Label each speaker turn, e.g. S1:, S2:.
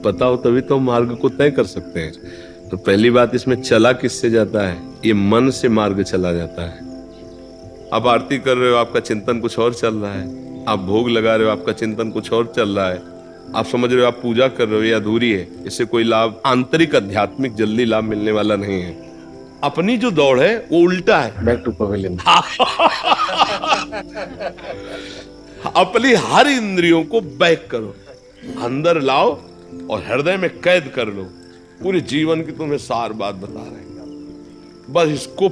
S1: पता हो तभी तो हम मार्ग को तय कर सकते हैं। तो पहली बात, इसमें चला किससे जाता है? ये मन से मार्ग चला जाता है। आप आरती कर रहे हो, आपका चिंतन कुछ और चल रहा है। आप भोग लगा रहे हो, आपका चिंतन कुछ और चल रहा है। आप समझ रहे हो आप पूजा कर रहे हो, ये अधूरी है, इससे कोई लाभ, आंतरिक आध्यात्मिक जल्दी लाभ मिलने वाला नहीं है। अपनी जो दौड़ है वो उल्टा है।
S2: Back to pavilion.
S1: अपनी हर इंद्रियों को बैक करो, अंदर लाओ और हृदय में कैद कर लो। पूरे जीवन की तुम्हें सार बात बता रहे हैं, बस इसको